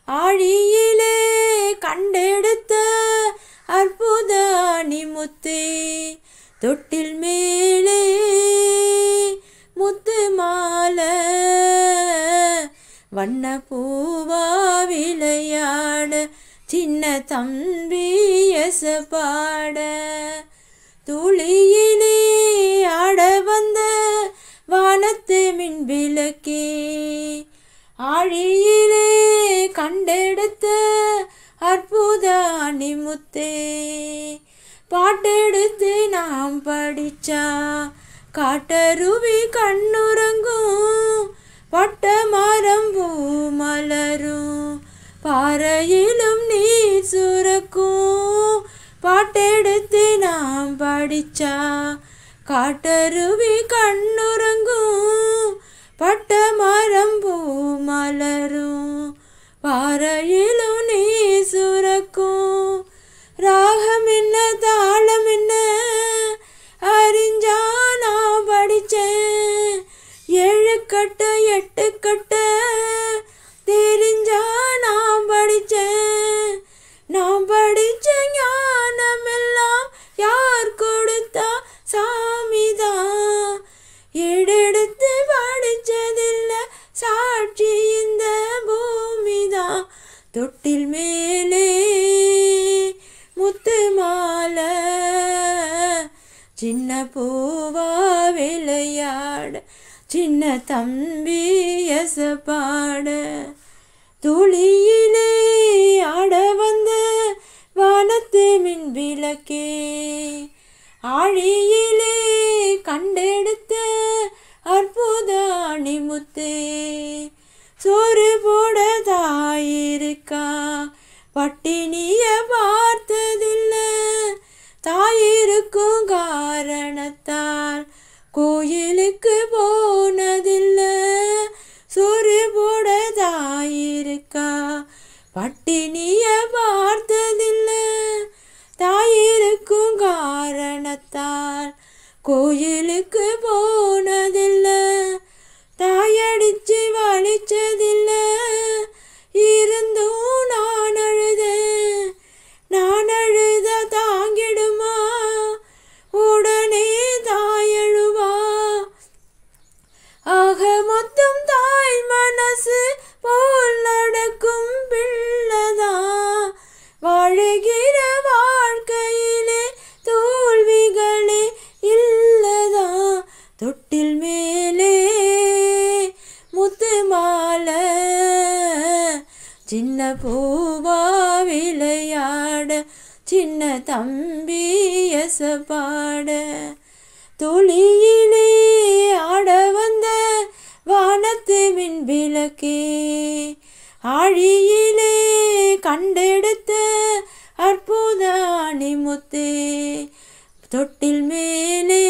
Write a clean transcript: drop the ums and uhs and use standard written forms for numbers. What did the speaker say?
ஆழியிலே கண்டெடுத்த அற்புத அணிமுத்தே தொட்டில் மேலே முத்து மாலை வண்ண பூவா விளையாட சின்ன தம்பி எசப்பாட துளியிலே ஆட வந்த வானத்து மின் விளக்கே ஆழியிலே கண்டெடுத்த அற்புத அணிமுத்தே பாட்டெடுத்து நாம் படிச்சா காட்டருவி கண்ணுறங்கும் பட்ட மரம் பூ மலரும் பாறையிலும் நீர் சுரக்கும் பாட்டெடுத்து நாம் படிச்சா காட்டருவி கண்ணுறங்கும் பட்ட மரம் பூ மலரும் பாறையிலும் நீர் சுரக்கும் ராகம் என்ன தாளம் என்ன அறிஞ்சா நான் படிச்சேன் 7 கட்ட 8 கட்ட தெரிஞ்சா நான் படிச்சேன் நான் படிச்ச ஞானமெல்லாம் யார் கொடுத்தா சாமிதான் எடுத்து படிச்சதில்ல சாட்சி இந்த பூமிதான் தொட்டில் மேலே முத்து மாலை சின்ன பூவா விளையாட சின்ன தம்பி எசப்பாட துளியிலே ஆட வந்த வானத்து மின் விளக்கே ஆழியிலே கண்டெடுத்த அற்புத அணிமுத்தே சோறு போட தாயிருக்கா பட்டினிய பார்த்ததில்ல தாயிருக்கும் காரணத்தால் கோயிலுக்கு போனதில்ல சோறு போட தாயிருக்கா பட்டினிய பார்த்ததில்ல தாயிருக்கும் காரணத்தால் கோயிலுக்கு போனதில்ல தாயடிச்சு வலிச்சதில்ல இருந்தும் நான் அழுத தாங்கிடுமா உடனே தாயழுவா ஆக மொத்தம் தாய் மனசு போல் நடக்கும் பிள்ளைதான் வாழுகிற வாழ்க்கையிலே தோல்விகளே இல்லதா தொட்டில் மேலே முத்து மாலை சின்ன பூவா விளையாட சின்ன தம்பி எசப்பாட துளியிலே ஆட வந்த வானத்து மின் விளக்கே ஆழியிலே கண்டெடுத்த அற்புத அணிமுத்தே தொட்டில் மேலே